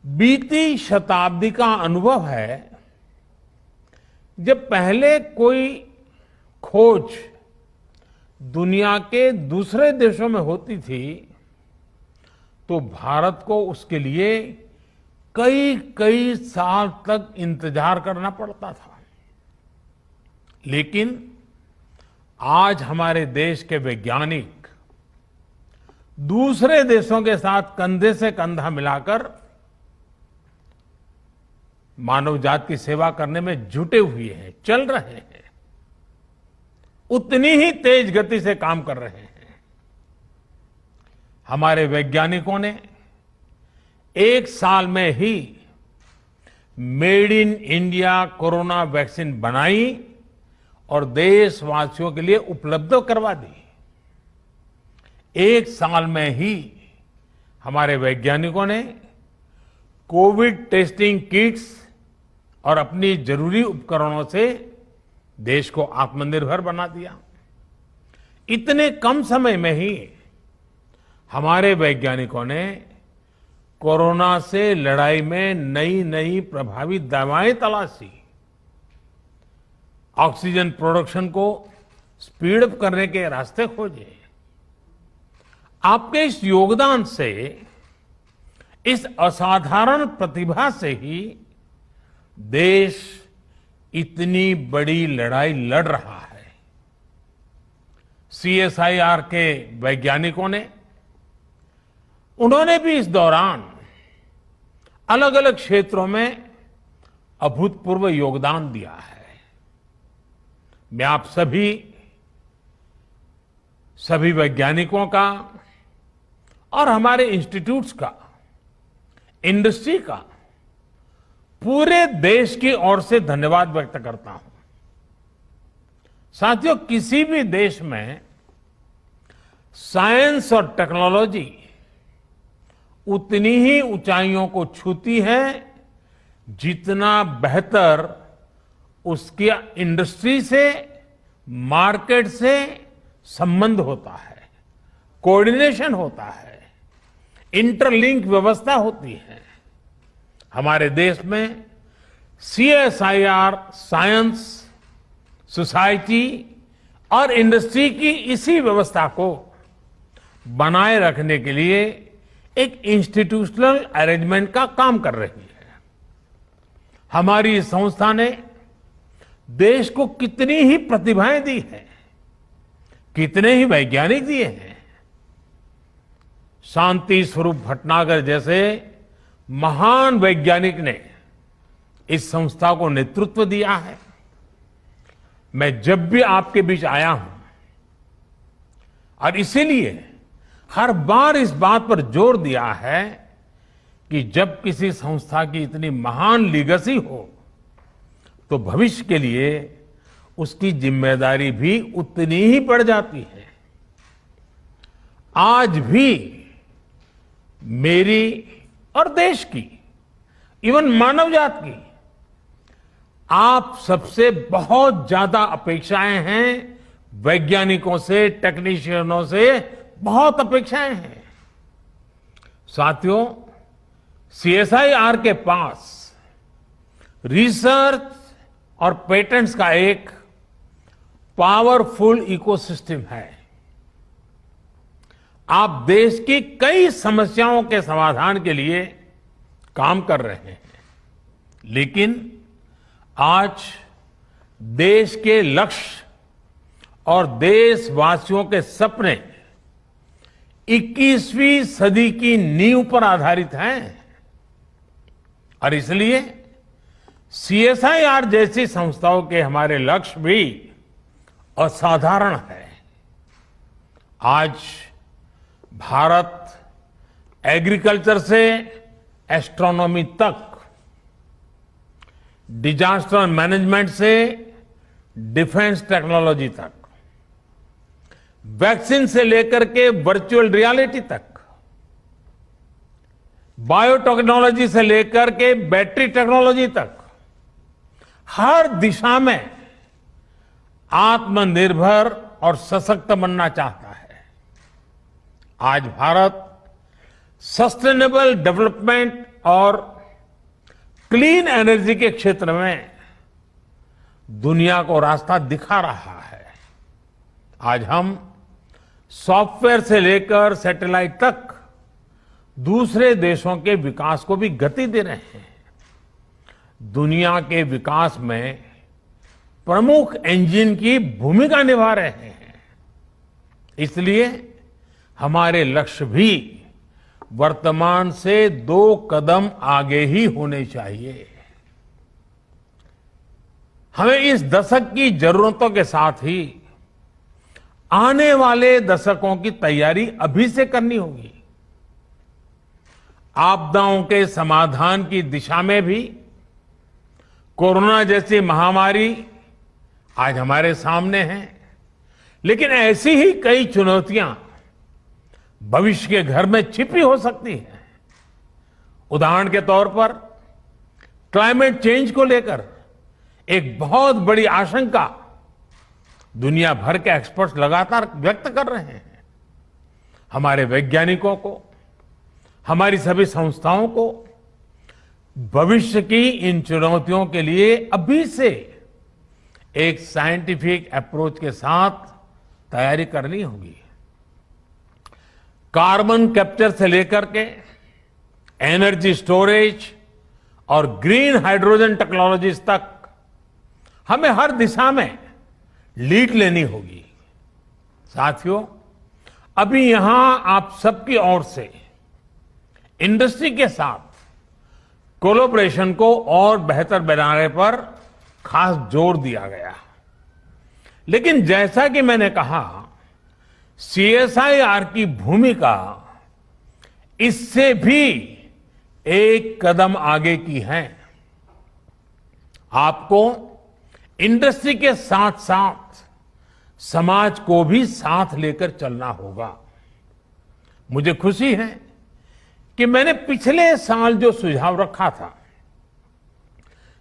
बीती शताब्दी का अनुभव है। जब पहले कोई खोज दुनिया के दूसरे देशों में होती थी तो भारत को उसके लिए कई कई साल तक इंतजार करना पड़ता था। लेकिन आज हमारे देश के वैज्ञानिक दूसरे देशों के साथ कंधे से कंधा मिलाकर मानव जाति की सेवा करने में जुटे हुए हैं, चल रहे हैं, उतनी ही तेज गति से काम कर रहे हैं। हमारे वैज्ञानिकों ने एक साल में he made in India corona vaccine बनाई और देशवासियों के लिए उपलब्ध करवा दी। एक साल में ही हमारे वैज्ञानिकों ने कोविड टेस्टिंग किट्स और अपनी जरूरी उपकरणों से देश को आत्मनिर्भर बना दिया। इतने कम समय में ही हमारे वैज्ञानिकों ने कोरोना से लड़ाई में नई नई प्रभावी दवाएं तलाशी, ऑक्सीजन प्रोडक्शन को स्पीड अप करने के रास्ते खोजे। आपके इस योगदान से, इस असाधारण प्रतिभा से ही देश इतनी बड़ी लड़ाई लड़ रहा है। सीएसआईआर के वैज्ञानिकों ने, उन्होंने भी इस दौरान अलग अलग क्षेत्रों में अभूतपूर्व योगदान दिया है। मैं आप सभी वैज्ञानिकों का और हमारे इंस्टीट्यूट्स का, इंडस्ट्री का पूरे देश की ओर से धन्यवाद व्यक्त करता हूं। साथियों, किसी भी देश में साइंस और टेक्नोलॉजी उतनी ही ऊंचाइयों को छूती है जितना बेहतर उसकी इंडस्ट्री से, मार्केट से संबंध होता है, कोऑर्डिनेशन होता है, इंटरलिंक व्यवस्था होती है। हमारे देश में सीएसआईआर साइंस, सोसाइटी और इंडस्ट्री की इसी व्यवस्था को बनाए रखने के लिए एक इंस्टीट्यूशनल अरेंजमेंट का काम कर रही है। हमारी इस संस्था ने देश को कितनी ही प्रतिभाएं दी हैं, कितने ही वैज्ञानिक दिए हैं। शांति स्वरूप भटनागर जैसे महान वैज्ञानिक ने इस संस्था को नेतृत्व दिया है। मैं जब भी आपके बीच आया हूं और इसीलिए हर बार इस बात पर जोर दिया है कि जब किसी संस्था की इतनी महान लीगेसी हो तो भविष्य के लिए उसकी जिम्मेदारी भी उतनी ही बढ़ जाती है। आज भी मेरी और देश की, इवन मानव जात की, आप सबसे बहुत ज्यादा अपेक्षाएं हैं। वैज्ञानिकों से, टेक्नीशियनों से बहुत अपेक्षाएं हैं। साथियों, सीएसआईआर के पास रिसर्च और पेटेंट्स का एक पावरफुल इकोसिस्टम है। आप देश की कई समस्याओं के समाधान के लिए काम कर रहे हैं, लेकिन आज देश के लक्ष्य और देशवासियों के सपने 21वीं सदी की नींव पर आधारित हैं और इसलिए सीएसआईआर जैसी संस्थाओं के हमारे लक्ष्य भी असाधारण है। आज भारत एग्रीकल्चर से एस्ट्रोनॉमी तक, डिजास्टर मैनेजमेंट से डिफेंस टेक्नोलॉजी तक, वैक्सीन से लेकर के वर्चुअल रियलिटी तक, बायोटेक्नोलॉजी से लेकर के बैटरी टेक्नोलॉजी तक, हर दिशा में आत्मनिर्भर और सशक्त बनना चाहता है। आज भारत सस्टेनेबल डेवलपमेंट और क्लीन एनर्जी के क्षेत्र में दुनिया को रास्ता दिखा रहा है। आज हम सॉफ्टवेयर से लेकर सैटेलाइट तक दूसरे देशों के विकास को भी गति दे रहे हैं। दुनिया के विकास में प्रमुख इंजन की भूमिका निभा रहे हैं। इसलिए हमारे लक्ष्य भी वर्तमान से 2 कदम आगे ही होने चाहिए। हमें इस दशक की जरूरतों के साथ ही आने वाले दशकों की तैयारी अभी से करनी होगी। आपदाओं के समाधान की दिशा में भी कोरोना जैसी महामारी आज हमारे सामने है, लेकिन ऐसी ही कई चुनौतियां भविष्य के घर में छिपी हो सकती हैं। उदाहरण के तौर पर क्लाइमेट चेंज को लेकर एक बहुत बड़ी आशंका दुनिया भर के एक्सपर्ट्स लगातार व्यक्त कर रहे हैं। हमारे वैज्ञानिकों को, हमारी सभी संस्थाओं को भविष्य की इन चुनौतियों के लिए अभी से एक साइंटिफिक अप्रोच के साथ तैयारी करनी होगी। कार्बन कैप्चर से लेकर के एनर्जी स्टोरेज और ग्रीन हाइड्रोजन टेक्नोलॉजीज तक हमें हर दिशा में लीड लेनी होगी। साथियों, अभी यहां आप सबकी ओर से इंडस्ट्री के साथ कोलैबोरेशन को और बेहतर बनाने पर खास जोर दिया गया। लेकिन जैसा कि मैंने कहा, सीएसआईआर की भूमिका इससे भी एक कदम आगे की है। आपको इंडस्ट्री के साथ साथ समाज को भी साथ लेकर चलना होगा। मुझे खुशी है कि मैंने पिछले साल जो सुझाव रखा था,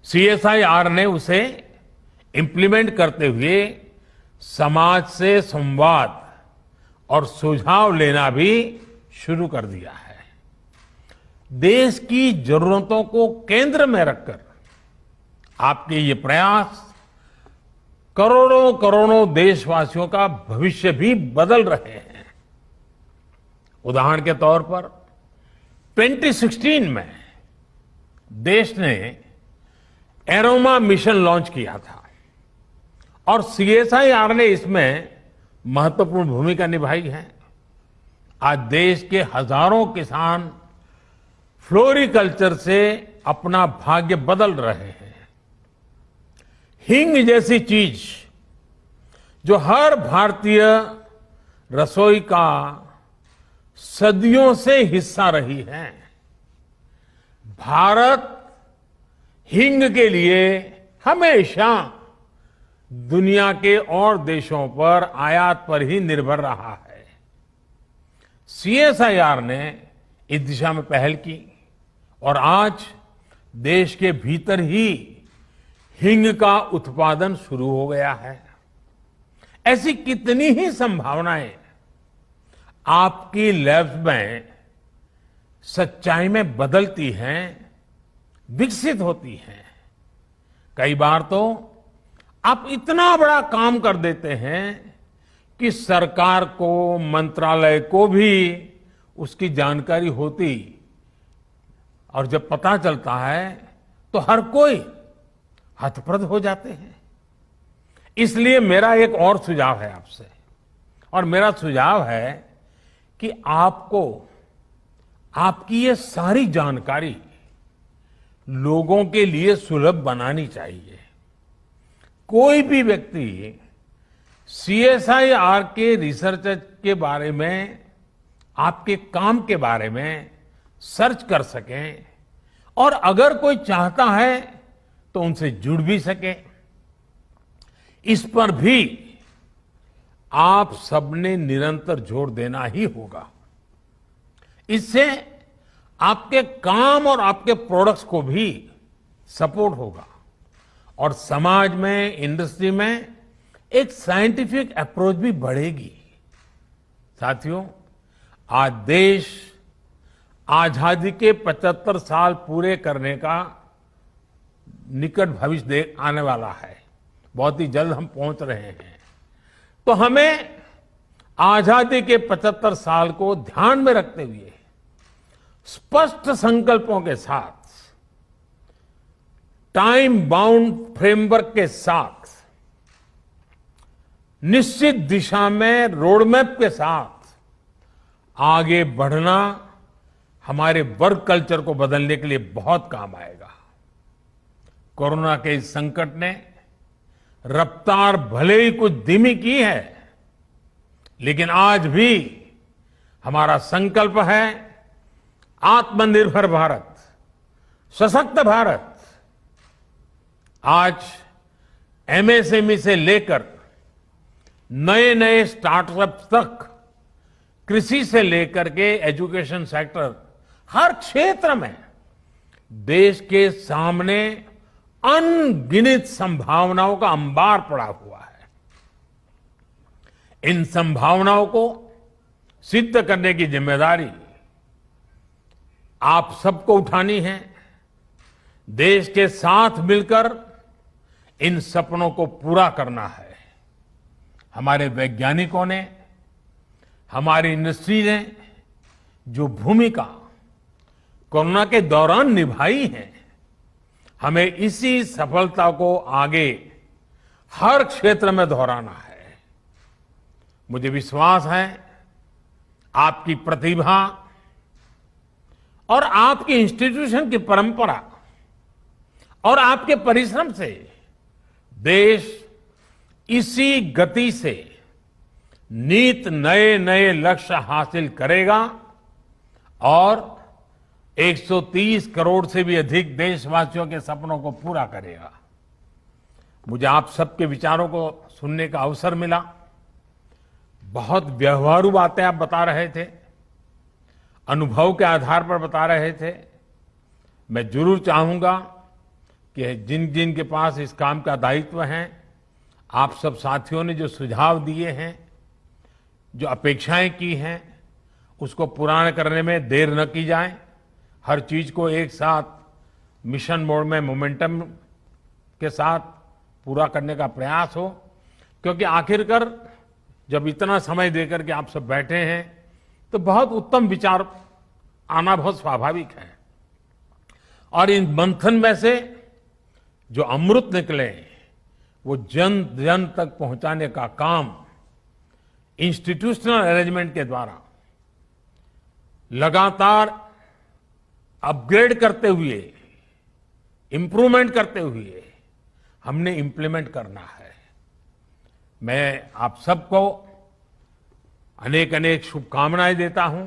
सीएसआईआर ने उसे इंप्लीमेंट करते हुए समाज से संवाद और सुझाव लेना भी शुरू कर दिया है। देश की जरूरतों को केंद्र में रखकर आपके ये प्रयास करोड़ों करोड़ों देशवासियों का भविष्य भी बदल रहे हैं। उदाहरण के तौर पर 2016 में देश ने एरोमा मिशन लॉन्च किया था और सीएसआईआर ने इसमें महत्वपूर्ण भूमिका निभाई है। आज देश के हजारों किसान फ्लोरिकल्चर से अपना भाग्य बदल रहे हैं। हींग जैसी चीज जो हर भारतीय रसोई का सदियों से हिस्सा रही है, भारत हींग के लिए हमेशा दुनिया के और देशों पर आयात पर ही निर्भर रहा है। सीएसआईआर ने इस दिशा में पहल की और आज देश के भीतर ही हींग का उत्पादन शुरू हो गया है। ऐसी कितनी ही संभावनाएं आपकी लैब्स में सच्चाई में बदलती हैं, विकसित होती हैं। कई बार तो आप इतना बड़ा काम कर देते हैं कि सरकार को, मंत्रालय को भी उसकी जानकारी होती और जब पता चलता है तो हर कोई हतप्रभ हो जाते हैं। इसलिए मेरा एक और सुझाव है आपसे, और मेरा सुझाव है कि आपको आपकी ये सारी जानकारी लोगों के लिए सुलभ बनानी चाहिए। कोई भी व्यक्ति सीएसआईआर के रिसर्च के बारे में, आपके काम के बारे में सर्च कर सके और अगर कोई चाहता है तो उनसे जुड़ भी सके। इस पर भी आप सबने निरंतर जोर देना ही होगा। इससे आपके काम और आपके प्रोडक्ट्स को भी सपोर्ट होगा और समाज में, इंडस्ट्री में एक साइंटिफिक अप्रोच भी बढ़ेगी। साथियों, आज देश आजादी के 75 साल पूरे करने का निकट भविष्य आने वाला है, बहुत ही जल्द हम पहुंच रहे हैं। तो हमें आजादी के 75 साल को ध्यान में रखते हुए स्पष्ट संकल्पों के साथ, टाइम बाउंड फ्रेमवर्क के साथ, निश्चित दिशा में रोडमैप के साथ आगे बढ़ना हमारे वर्क कल्चर को बदलने के लिए बहुत काम आएगा। कोरोना के इस संकट ने रफ्तार भले ही कुछ धीमी की है, लेकिन आज भी हमारा संकल्प है आत्मनिर्भर भारत, सशक्त भारत। आज एमएसएमई से लेकर नए नए स्टार्टअप्स तक, कृषि से लेकर के एजुकेशन सेक्टर, हर क्षेत्र में देश के सामने अनगिनत संभावनाओं का अंबार पड़ा हुआ है। इन संभावनाओं को सिद्ध करने की जिम्मेदारी आप सबको उठानी है। देश के साथ मिलकर इन सपनों को पूरा करना है। हमारे वैज्ञानिकों ने, हमारी इंडस्ट्री ने जो भूमिका कोरोना के दौरान निभाई है, हमें इसी सफलता को आगे हर क्षेत्र में दोहराना है। मुझे विश्वास है आपकी प्रतिभा और आपकी इंस्टीट्यूशन की परंपरा और आपके परिश्रम से देश इसी गति से नित नए नए लक्ष्य हासिल करेगा और 130 करोड़ से भी अधिक देशवासियों के सपनों को पूरा करेगा। मुझे आप सबके विचारों को सुनने का अवसर मिला। बहुत व्यवहारू बातें आप बता रहे थे, अनुभव के आधार पर बता रहे थे। मैं जरूर चाहूंगा कि जिन जिन के पास इस काम का दायित्व है, आप सब साथियों ने जो सुझाव दिए हैं, जो अपेक्षाएं की हैं, उसको पूरा करने में देर न की जाए। हर चीज को एक साथ मिशन मोड में मोमेंटम के साथ पूरा करने का प्रयास हो, क्योंकि आखिरकार जब इतना समय देकर के आप सब बैठे हैं तो बहुत उत्तम विचार आना बहुत स्वाभाविक है। और इन मंथन में से जो अमृत निकले वो जन जन तक पहुंचाने का काम इंस्टीट्यूशनल अरेंजमेंट के द्वारा लगातार अपग्रेड करते हुए, इंप्रूवमेंट करते हुए हमने इंप्लीमेंट करना है। मैं आप सबको अनेक अनेक शुभकामनाएं देता हूं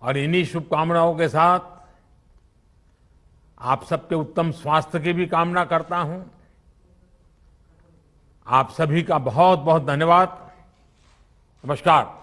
और इन्हीं शुभकामनाओं के साथ आप सबके उत्तम स्वास्थ्य की भी कामना करता हूं। आप सभी का बहुत बहुत धन्यवाद। नमस्कार।